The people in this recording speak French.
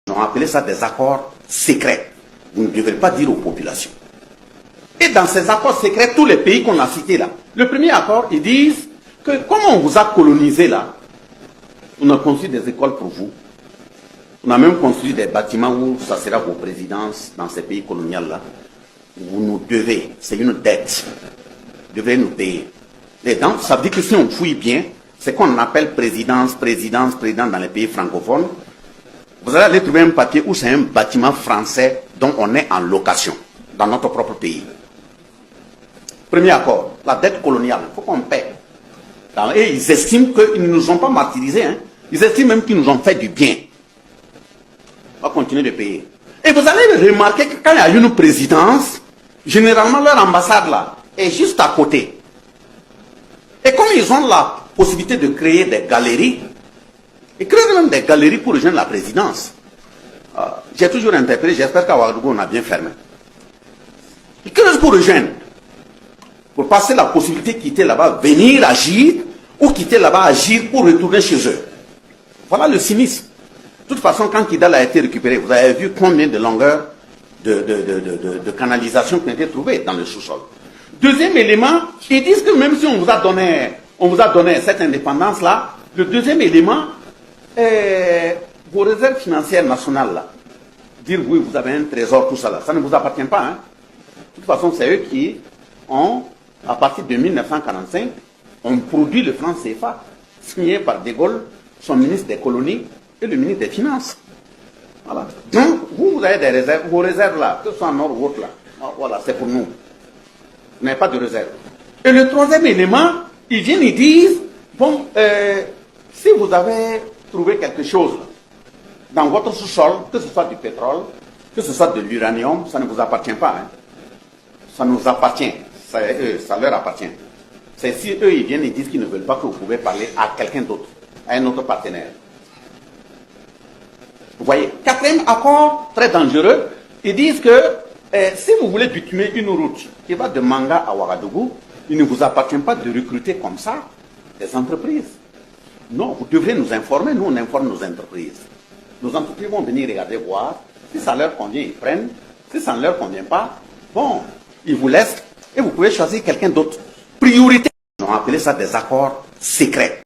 Ils ont appelé ça des accords secrets. Vous ne devrez pas dire aux populations. Et dans ces accords secrets, tous les pays qu'on a cités là, le premier accord, ils disent que comme on vous a colonisé là, on a construit des écoles pour vous. On a même construit des bâtiments où ça sera vos présidences dans ces pays coloniaux là. Vous nous devez, c'est une dette. Vous devez nous payer. Et donc, ça veut dire que si on fouille bien, c'est qu'on appelle président dans les pays francophones. Vous allez aller trouver un papier où c'est un bâtiment français dont on est en location dans notre propre pays. Premier accord, la dette coloniale, il faut qu'on paie. Et ils estiment qu'ils ne nous ont pas martyrisés. Hein. Ils estiment même qu'ils nous ont fait du bien. On va continuer de payer. Et vous allez remarquer que quand il y a une présidence, généralement leur ambassade là est juste à côté. Et comme ils ont la possibilité de créer des galeries, ils créent même des galeries pour rejoindre la présidence. J'ai toujours interpellé, j'espère qu'à Ouagadougou on a bien fermé. Ils créent pour rejoindre. Pour passer la possibilité de quitter là-bas, venir agir, ou quitter là-bas, agir pour retourner chez eux. Voilà le cynisme. De toute façon, quand Kidal a été récupéré, vous avez vu combien de longueurs de canalisation qui ont été trouvées dans le sous-sol. Deuxième élément, ils disent que même si on vous a donné cette indépendance-là, le deuxième élément, vos réserves financières nationales, là, dire oui, vous avez un trésor, tout ça, là, ça ne vous appartient pas. Hein. De toute façon, c'est eux qui ont, à partir de 1945, ont produit le franc CFA, signé par De Gaulle, son ministre des colonies et le ministre des Finances. Voilà. Donc, vous avez des réserves, vos réserves là, que ce soit en or ou autre là, voilà, c'est pour nous. Vous n'avez pas de réserve. Et le troisième élément, ils viennent, ils disent, bon, si vous avez trouvé quelque chose là, dans votre sous-sol, que ce soit du pétrole, que ce soit de l'uranium, ça ne vous appartient pas. Hein. Ça nous appartient. Ça leur appartient. C'est si eux, ils viennent et disent qu'ils ne veulent pas que vous pouvez parler à quelqu'un d'autre, à un autre partenaire. Vous voyez, quatrième accord très dangereux, ils disent que si vous voulez bitumer une route qui va de Manga à Ouagadougou, il ne vous appartient pas de recruter comme ça des entreprises. Non, vous devrez nous informer, nous on informe nos entreprises. Nos entreprises vont venir regarder, voir, si ça leur convient, ils prennent, si ça ne leur convient pas, bon, ils vous laissent et vous pouvez choisir quelqu'un d'autre. Priorité, ils ont appelé ça des accords secrets.